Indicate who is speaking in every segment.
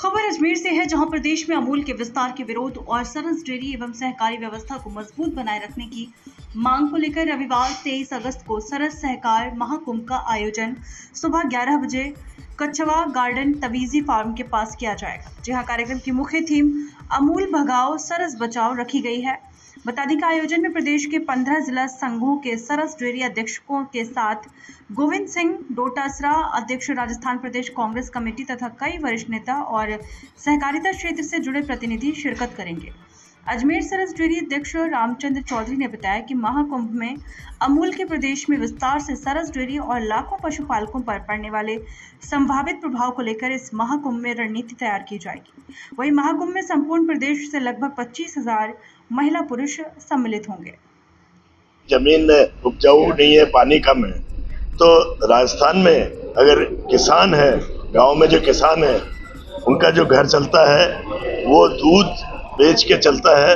Speaker 1: खबर अजमेर से है, जहां प्रदेश में अमूल के विस्तार के विरोध और सरस डेयरी एवं सहकारी व्यवस्था को मजबूत बनाए रखने की मांग को लेकर रविवार 23 अगस्त को सरस सहकार महाकुंभ का आयोजन सुबह 11 बजे कछवा गार्डन तवीजी फार्म के पास किया जाएगा। जहां कार्यक्रम की मुख्य थीम अमूल भगाओ सरस बचाओ रखी गई है। बता दें कि आयोजन में प्रदेश के 15 जिला संघों के सरस डेयरी अध्यक्षों के साथ गोविंद सिंह डोटासरा, अध्यक्ष राजस्थान प्रदेश कांग्रेस कमेटी तथा कई वरिष्ठ नेता और सहकारिता क्षेत्र से जुड़े प्रतिनिधि शिरकत करेंगे। अजमेर सरस डेयरी अध्यक्ष रामचंद्र चौधरी ने बताया कि महाकुंभ में अमूल के प्रदेश में विस्तार से सरस डेयरी और लाखों पशुपालकों पर पड़ने वाले संभावित प्रभाव को लेकर इस महाकुंभ में रणनीति तैयार की जाएगी। वहीं महाकुंभ में संपूर्ण प्रदेश से लगभग 25,000 महिला पुरुष सम्मिलित होंगे।
Speaker 2: जमीन उपजाऊ नहीं है, पानी कम है, तो राजस्थान में अगर किसान है, गांव में जो किसान है उनका जो घर चलता है वो दूध बेच के चलता है।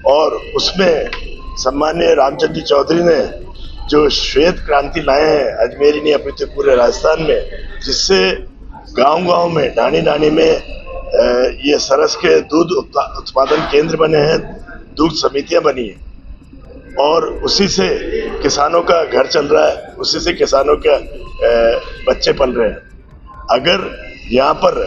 Speaker 2: और उसमें सम्माननीय रामचंद्र चौधरी ने जो श्वेत क्रांति लाए हैं अजमेरी नहीं अपने पूरे राजस्थान में, जिससे गांव-गांव में डाणी में ये सरस के दूध उत्पादन केंद्र बने हैं, दूध समितियां बनी है और उसी से किसानों का घर चल रहा है, उसी से किसानों के बच्चे पल रहे हैं। अगर यहाँ पर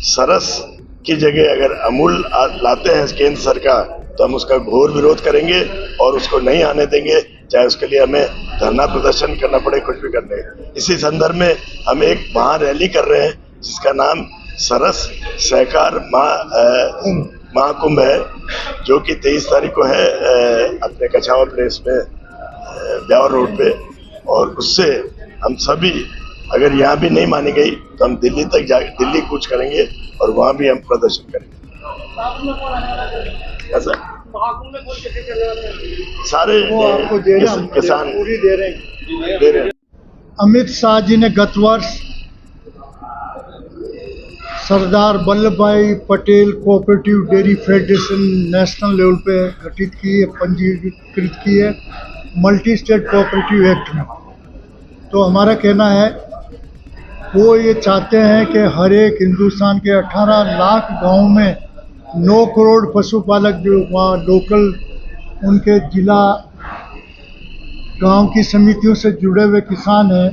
Speaker 2: सरस की जगह अगर अमूल लाते हैं केंद्र सरकार, तो हम उसका घोर विरोध करेंगे और उसको नहीं आने देंगे, चाहे उसके लिए हमें धरना प्रदर्शन करना पड़े, कुछ भी करने। इसी संदर्भ में हम एक महारैली कर रहे हैं जिसका नाम सरस सहकार महाकुंभ है, जो कि 23 तारीख को है अपने कछावा प्लेस में ब्यावर रोड पे। और उससे हम सभी अगर यहाँ भी नहीं मानी गई तो हम दिल्ली तक दिल्ली कूच करेंगे और वहाँ भी हम प्रदर्शन करेंगे। ऐसा सारे किसान
Speaker 3: दे रहे हैं। अमित शाह जी ने गत वर्ष सरदार वल्लभ भाई Patel cooperative dairy federation national level पे गठित की है, पंजीकृत की है मल्टी स्टेट कोऑपरेटिव एक्ट में। तो हमारा कहना है वो ये चाहते हैं कि हर एक हिंदुस्तान के 18 लाख गांव में 9 करोड़ पशुपालक जो वहाँ लोकल उनके जिला गांव की समितियों से जुड़े हुए किसान हैं,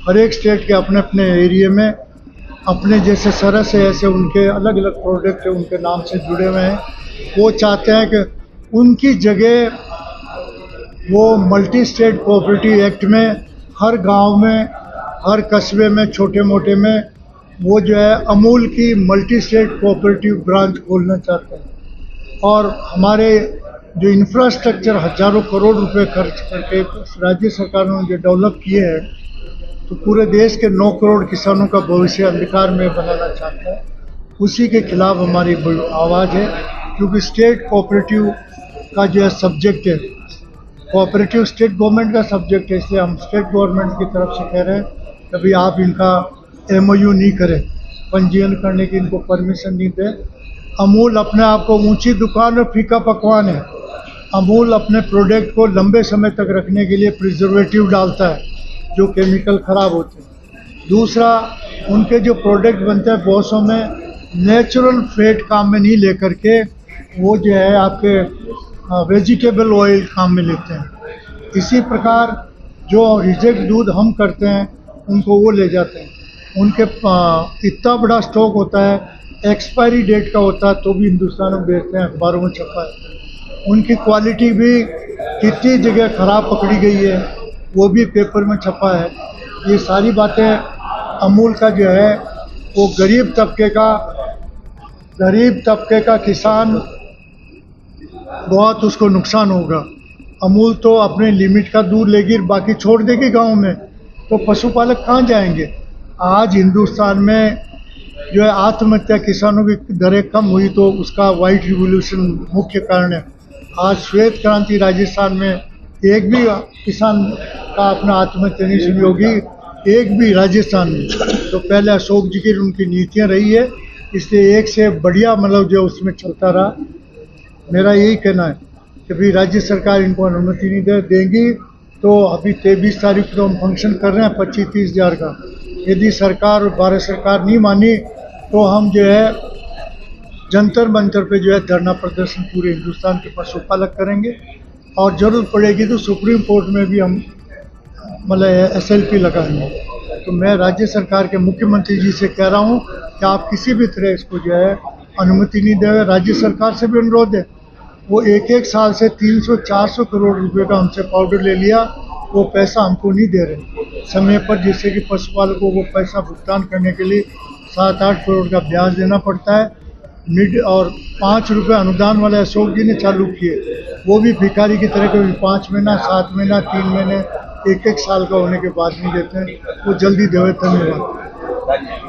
Speaker 3: हर एक स्टेट के अपने अपने एरिया में अपने जैसे सरस है ऐसे उनके अलग अलग प्रोडक्ट है उनके नाम से जुड़े हुए हैं। वो चाहते हैं कि उनकी जगह वो मल्टी स्टेट कोऑपरेटिव एक्ट में हर गांव में, हर कस्बे में, छोटे मोटे में वो जो है अमूल की मल्टी स्टेट कोऑपरेटिव ब्रांच खोलना चाहते हैं। और हमारे जो इंफ्रास्ट्रक्चर हजारों करोड़ रुपए खर्च करके राज्य सरकारों ने जो डेवलप किए हैं, तो पूरे देश के 9 करोड़ किसानों का भविष्य अंधकार में बनाना चाहता है। उसी के खिलाफ हमारी आवाज़ है, क्योंकि स्टेट कोऑपरेटिव का जो है सब्जेक्ट है, कोऑपरेटिव स्टेट गवर्नमेंट का सब्जेक्ट है, इसलिए हम स्टेट गवर्नमेंट की तरफ से कह रहे हैं कभी आप इनका MOU नहीं करें, पंजीयन करने की इनको परमिशन नहीं दें। अमूल अपने आप को ऊंची दुकान और फीका पकवान है। अमूल अपने प्रोडक्ट को लंबे समय तक रखने के लिए प्रिजर्वेटिव डालता है जो केमिकल ख़राब होते हैं। दूसरा, उनके जो प्रोडक्ट बनते हैं बहुत में नेचुरल फैट काम में नहीं लेकर के वो जो है आपके वेजिटेबल ऑयल काम में लेते हैं। इसी प्रकार जो रिजेक्ट दूध हम करते हैं उनको वो ले जाते हैं। उनके इतना बड़ा स्टॉक होता है, एक्सपायरी डेट का होता है, तो भी हिंदुस्तान में बेचते हैं, अखबारों में छपा है। उनकी क्वालिटी भी कितनी जगह ख़राब पकड़ी गई है, वो भी पेपर में छपा है। ये सारी बातें अमूल का जो है वो गरीब तबके का किसान बहुत उसको नुकसान होगा। अमूल तो अपने लिमिट का दूध लेगी, बाकी छोड़ देगी गांव में, तो पशुपालक कहाँ जाएंगे। आज हिंदुस्तान में जो है आत्महत्या किसानों की दरें कम हुई, तो उसका वाइट रिवोल्यूशन मुख्य कारण है। आज श्वेत क्रांति राजस्थान में एक भी किसान का अपना आत्महत्या नहीं सुनी होगी, एक भी राजस्थान में। तो पहले अशोक जी की उनकी नीतियाँ रही है, इसलिए एक से बढ़िया मतलब जो उसमें चलता रहा। मेरा यही कहना है कि भाई राज्य सरकार इनको अनुमति नहीं देंगी, तो अभी 23 तारीख को हम फंक्शन कर रहे हैं 25-30 हज़ार का। यदि सरकार और भारत सरकार नहीं मानी तो हम जो है जंतर मंतर पे जो है धरना प्रदर्शन पूरे हिंदुस्तान के पशुपालक करेंगे और जरूरत पड़ेगी तो सुप्रीम कोर्ट में भी हम मतलब SLP लगाएंगे। तो मैं राज्य सरकार के मुख्यमंत्री जी से कह रहा हूँ कि आप किसी भी तरह इसको जो है अनुमति नहीं दें। राज्य सरकार से भी अनुरोध है, वो एक साल से 300-400 करोड़ रुपए का हमसे पाउडर ले लिया, वो पैसा हमको नहीं दे रहे समय पर, जिससे कि पशुपालकों को पैसा भुगतान करने के लिए 7-8 करोड़ का ब्याज देना पड़ता है। मिड और 5 रुपये अनुदान वाले अशोक जी ने चालू किए, वो भी भिखारी की तरह कभी 5 महीना, 7 महीना, 3 महीने, एक साल का होने के बाद नहीं देते हैं। वो जल्दी देवे। धन्यवाद।